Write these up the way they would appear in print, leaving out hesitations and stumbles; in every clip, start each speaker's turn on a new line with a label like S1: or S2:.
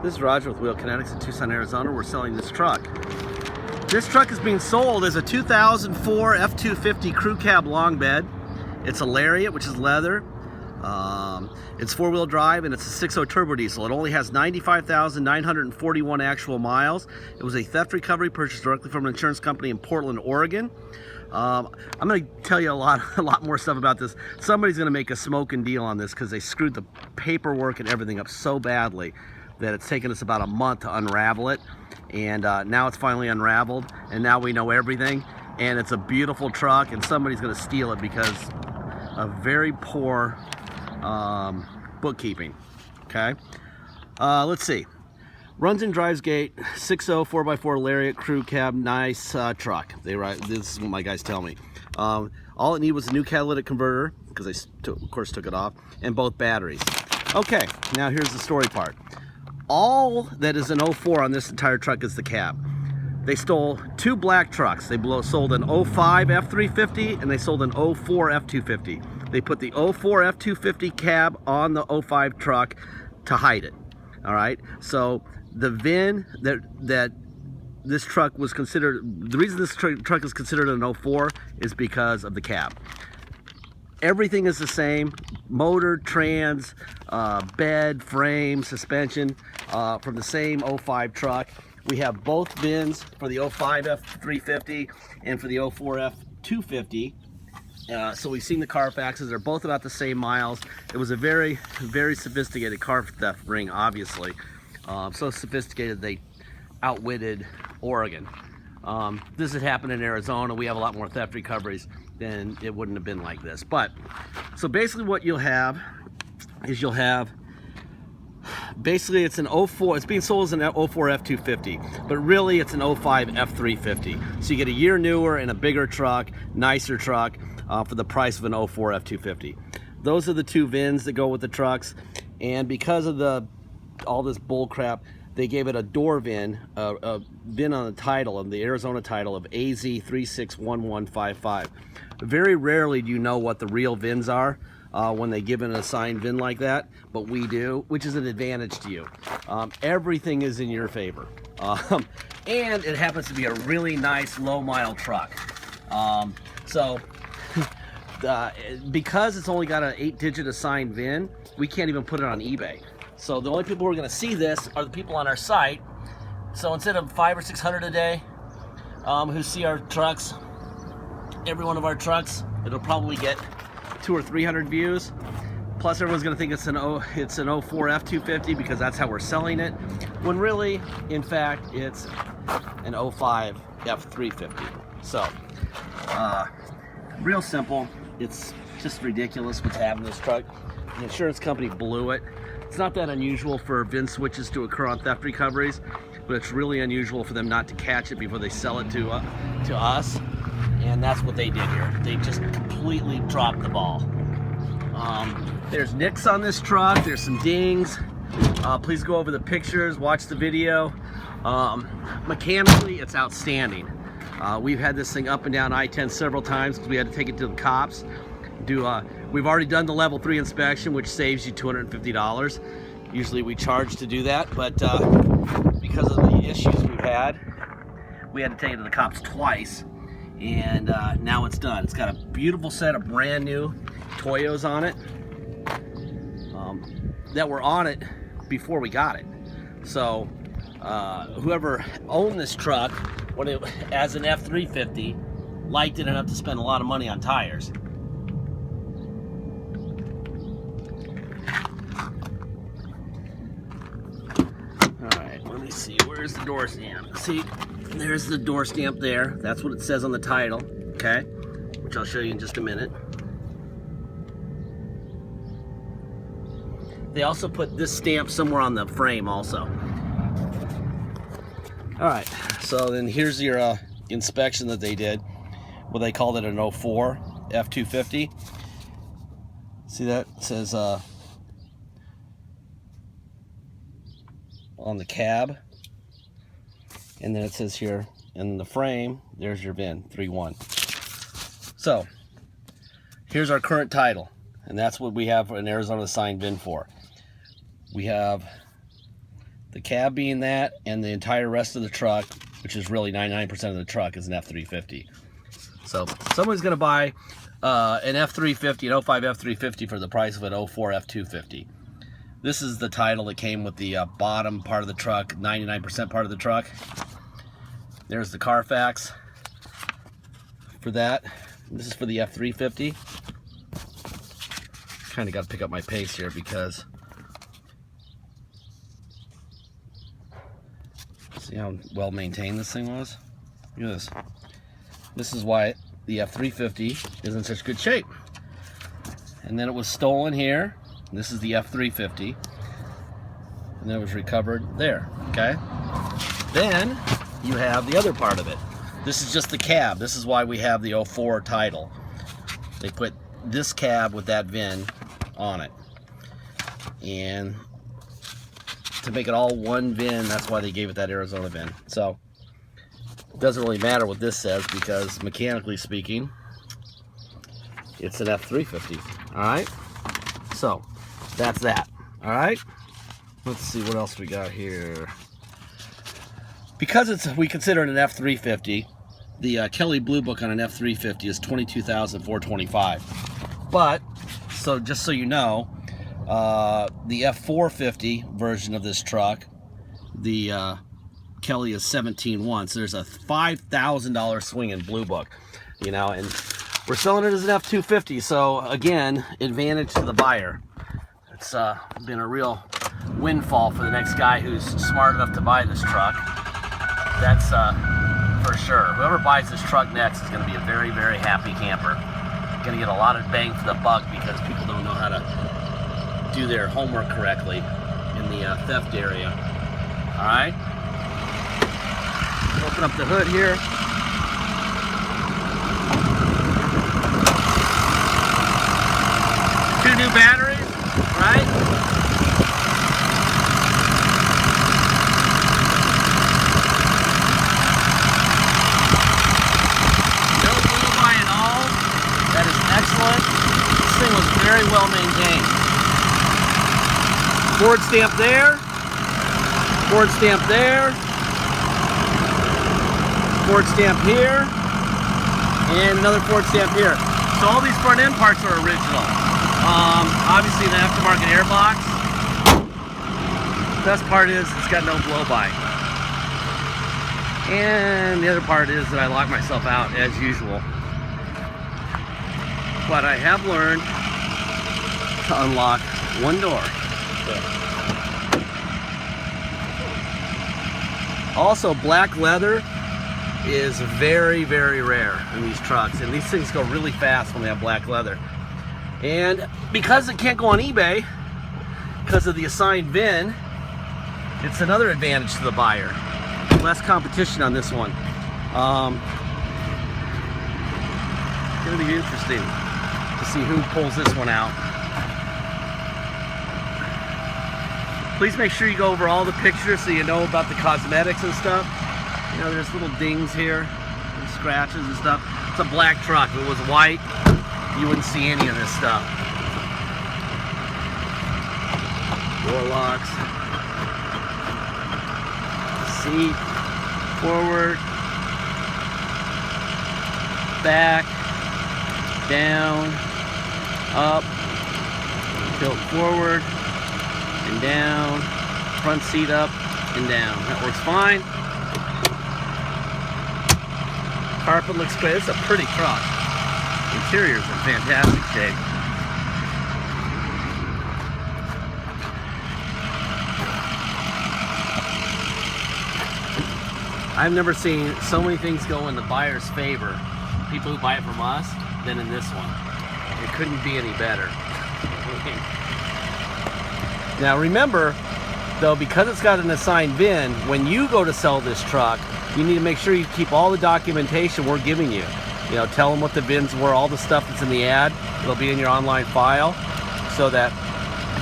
S1: This is Roger with Wheel Kinetics in Tucson, Arizona. We're selling this truck. This truck is being sold as a 2004 F-250 crew cab long bed. It's a Lariat, which is leather. It's four-wheel drive and it's a 6.0 turbo diesel. It only has 95,941 actual miles. It was a theft recovery purchased directly from an insurance company in Portland, Oregon. I'm going to tell you a lot more stuff about this. Somebody's going to make a smoking deal on this because they screwed the paperwork and everything up so badly that it's taken us about a month to unravel it, and now it's finally unraveled, and now we know everything, and it's a beautiful truck, and somebody's going to steal it because of very poor bookkeeping. Okay, let's see. Runs and drives gate, 6.0 4x4 Lariat crew cab, nice truck. This is what my guys tell me. All it needed was a new catalytic converter, because they of course took it off, and both batteries. Okay, now here's the story part. All that is an 04 on this entire truck is the cab. They stole two black trucks. They sold an 05 F350 and they sold an 04 F250. They put the 04 F250 cab on the 05 truck to hide it. All right, so the VIN that this truck was considered, the reason this truck is considered an 04 is because of the cab. Everything is the same: motor, trans, bed, frame, suspension, from the same 05 truck. We have both VINs for the 05 F350 and for the 04 F250. So we've seen the Carfaxes. They're both about the same miles. It was a very, very sophisticated car theft ring, obviously. So sophisticated they outwitted Oregon. This had happened in Arizona. We have a lot more theft recoveries, then it wouldn't have been like this. But so basically what you'll have is basically it's an 04, it's being sold as an 04 F250, but really it's an 05 F350. So you get a year newer and a bigger truck, nicer truck, for the price of an 04 F250. Those are the two VINs that go with the trucks, and because of all this bull crap, they gave it a door VIN, a VIN on the title, of the Arizona title of AZ361155. Very rarely do you know what the real VINs are when they give an assigned VIN like that, but we do, which is an advantage to you. Everything is in your favor. And it happens to be a really nice low-mile truck. Because it's only got an 8-digit assigned VIN, we can't even put it on eBay. So the only people who are going to see this are the people on our site. So instead of 500 or 600 a day who see our trucks, every one of our trucks, it'll probably get 200 or 300 views. Plus everyone's going to think it's an 04 F250 because that's how we're selling it, when really, in fact, it's an 05 F350. So, real simple. It's just ridiculous what's happened to this truck. The insurance company blew it. It's not that unusual for VIN switches to occur on theft recoveries, but it's really unusual for them not to catch it before they sell it to us, and that's what they did here. They just completely dropped the ball. There's nicks on this truck. There's some dings. Please go over the pictures, watch the video. Mechanically, it's outstanding. We've had this thing up and down I-10 several times because we had to take it to the cops. We've already done the level 3 inspection, which saves you $250. Usually we charge to do that, but because of the issues we've had, we had to take it to the cops twice, and now it's done. It's got a beautiful set of brand new Toyos on it that were on it before we got it. So whoever owned this truck as an F350 liked it enough to spend a lot of money on tires. Let me see, where's the door stamp? See, there's the door stamp there. That's what it says on the title, okay? Which I'll show you in just a minute. They also put this stamp somewhere on the frame also. All right, so then here's your inspection that they did. Well, they called it an 04 F250. See that? It says on the cab, and then it says here in the frame, there's your VIN 31. So here's our current title, and that's what we have an Arizona assigned VIN for. We have The cab being that, and the entire rest of the truck, which is really 99% of the truck, is an F350. So someone's going to buy an F350, an 05 F350 for the price of an 04 F250. This is the title that came with the bottom part of the truck, 99% part of the truck. There's the Carfax for that. This is for the F350. Kind of got to pick up my pace here because see how well maintained this thing was? Look at this. This is why the F350 is in such good shape. And then it was stolen here. This is the F350. And then it was recovered there, okay? Then you have the other part of it. This is just the cab. This is why we have the 04 title. They put this cab with that VIN on it. And to make it all one VIN, that's why they gave it that Arizona VIN. So it doesn't really matter what this says because mechanically speaking, it's an F350. All right? So that's that. All right? Let's see what else we got here. Because we consider it an F350, the Kelly Blue Book on an F350 is $22,425. But, so just so you know, the F450 version of this truck, the Kelly is $17,100. So there's a $5,000 swing in Blue Book, you know, and we're selling it as an F250. So again, advantage to the buyer. It's been a real windfall for the next guy who's smart enough to buy this truck. That's for sure. Whoever buys this truck next is going to be a very, very happy camper. Going to get a lot of bang for the buck because people don't know how to do their homework correctly in the theft area. All right. Open up the hood here. Two new batteries, right? Excellent. This thing was very well maintained. Ford stamp there. Ford stamp there. Ford stamp here. And another Ford stamp here. So all these front end parts are original. Obviously the aftermarket airbox. The best part is it's got no blow by. And the other part is that I lock myself out as usual. But I have learned to unlock one door. Also, black leather is very, very rare in these trucks. And these things go really fast when they have black leather. And because it can't go on eBay, because of the assigned VIN, it's another advantage to the buyer. Less competition on this one. It's going to be interesting to see who pulls this one out. Please make sure you go over all the pictures so you know about the cosmetics and stuff. You know, there's little dings here, and scratches and stuff. It's a black truck. If it was white, you wouldn't see any of this stuff. Door locks. Seat. Forward. Back. Down. Up. Tilt forward. And down. Front seat up and down. That works fine. Carpet looks great. It's a pretty truck. Interior's in fantastic shape. I've never seen so many things go in the buyer's favor, people who buy it from us, than in this one. It couldn't be any better. Now remember, though, because it's got an assigned VIN, when you go to sell this truck, you need to make sure you keep all the documentation we're giving you. You know, tell them what the VINs were, all the stuff that's in the ad. It'll be in your online file so that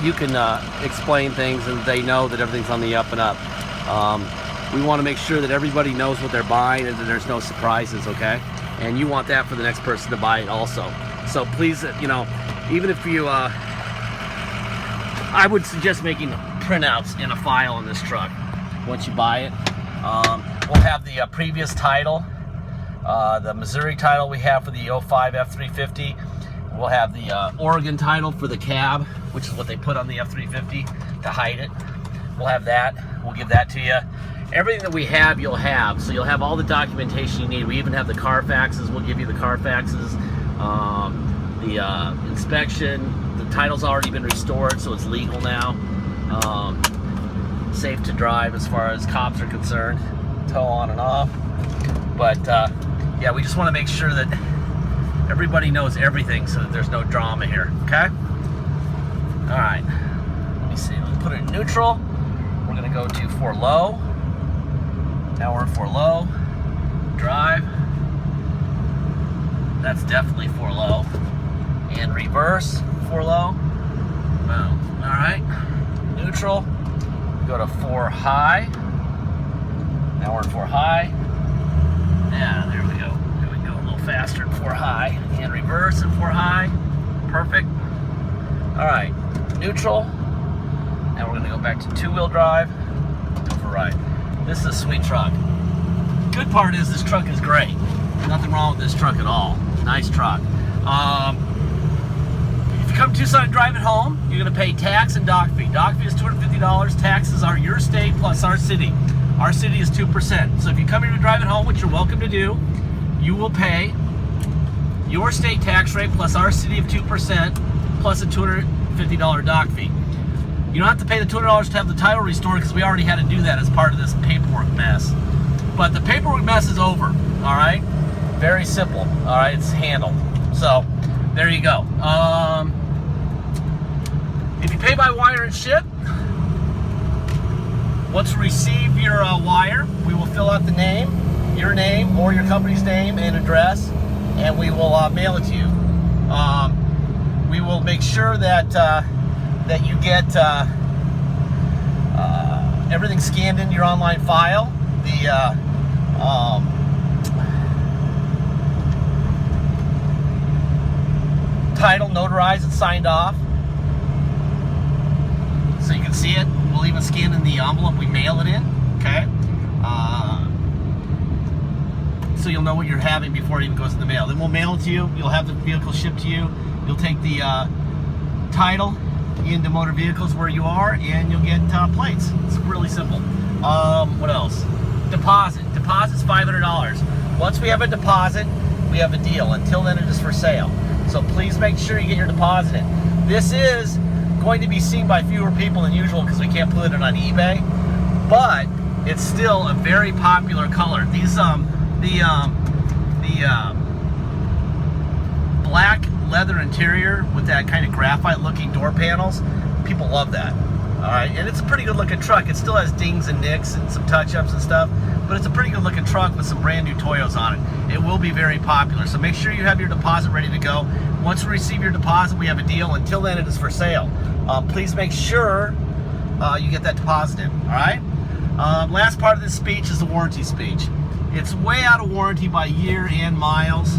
S1: you can explain things and they know that everything's on the up and up. We want to make sure that everybody knows what they're buying and that there's no surprises, okay? And you want that for the next person to buy it also. So please, you know, even if you, I would suggest making printouts in a file on this truck once you buy it. We'll have the previous title, the Missouri title we have for the 05 F350. We'll have the Oregon title for the cab, which is what they put on the F350 to hide it. We'll have that. We'll give that to you. Everything that we have, you'll have. So you'll have all the documentation you need. We even have the Carfaxes. We'll give you the Carfaxes. The inspection. The title's already been restored, so it's legal now. Safe to drive as far as cops are concerned. Tow on and off. But yeah, we just want to make sure that everybody knows everything so that there's no drama here, okay? All right, let me see, let's put it in neutral. We're gonna go to for low. Now we're in for low. Drive. That's definitely for low. And reverse, for low. Boom, all right. Neutral, go to 4 high. Now we're in 4 high. Yeah, there we go. There we go, a little faster in 4 high. And reverse in 4 high. Perfect. All right, neutral. Now we're gonna go back to 2-wheel drive. Go for right. This is a sweet truck. Good part is this truck is great. Nothing wrong with this truck at all. Nice truck. If you come to Tucson and drive it home, you're gonna pay tax and dock fee. Dock fee is $250. Taxes are your state plus our city. Our city is 2%. So if you come here to drive it home, which you're welcome to do, you will pay your state tax rate plus our city of 2% plus a $250 dock fee. You don't have to pay the $200 to have the title restored because we already had to do that as part of this paperwork mess. But the paperwork mess is over, all right? Very simple, all right? It's handled. So there you go. If you pay by wire and ship, once we receive your wire, we will fill out the name, your name or your company's name and address, and we will mail it to you. We will make sure that that you get everything scanned into your online file. The title notarized and signed off, so you can see it. We'll even scan in the envelope we mail it in, okay? So you'll know what you're having before it even goes in the mail. Then we'll mail it to you. You'll have the vehicle shipped to you. You'll take the title into motor vehicles where you are, and you'll get plates. It's really simple. What else? Deposit. Deposit's $500. Once we have a deposit, we have a deal. Until then, it is for sale. So please make sure you get your deposit in. This is going to be seen by fewer people than usual because we can't put it on eBay, but it's still a very popular color. These black leather interior with that kind of graphite looking door panels, people love that. All right, and it's a pretty good looking truck. It still has dings and nicks and some touch-ups and stuff, but it's a pretty good looking truck with some brand new Toyos on it. It will be very popular, so make sure you have your deposit ready to go. Once we receive your deposit, we have a deal. Until then, it is for sale. Please make sure you get that deposit in, all right? Last part of this speech is the warranty speech. It's way out of warranty by year and miles.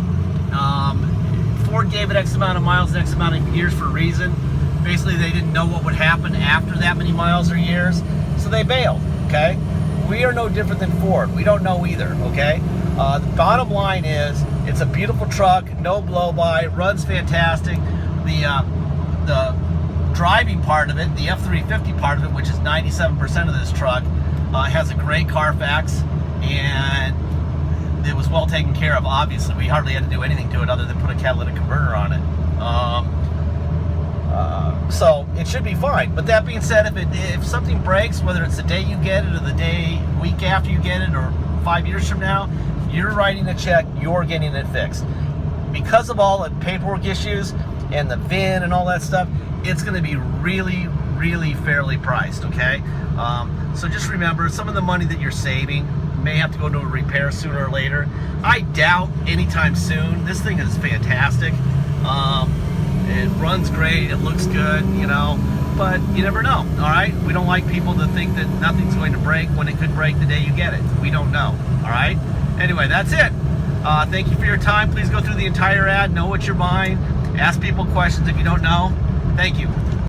S1: Ford gave it X amount of miles, X amount of years for a reason. Basically, they didn't know what would happen after that many miles or years, so they bailed, okay? We are no different than Ford. We don't know either, okay? The bottom line is, it's a beautiful truck, no blow-by, runs fantastic. The driving part of it, the F350 part of it, which is 97% of this truck, has a great Carfax, and it was well taken care of. Obviously, we hardly had to do anything to it other than put a catalytic converter on it. So it should be fine. But that being said, if something breaks, whether it's the day you get it or the week after you get it or 5 years from now, you're writing a check, you're getting it fixed. Because of all the paperwork issues and the VIN and all that stuff, it's going to be really, really fairly priced, okay? So just remember, some of the money that you're saving may have to go to a repair sooner or later. I doubt anytime soon. This thing is fantastic. It runs great, it looks good, you know, but you never know, all right? We don't like people to think that nothing's going to break when it could break the day you get it. We don't know, all right? Anyway, that's it. Thank you for your time. Please go through the entire ad, know what you're buying, ask people questions if you don't know. Thank you.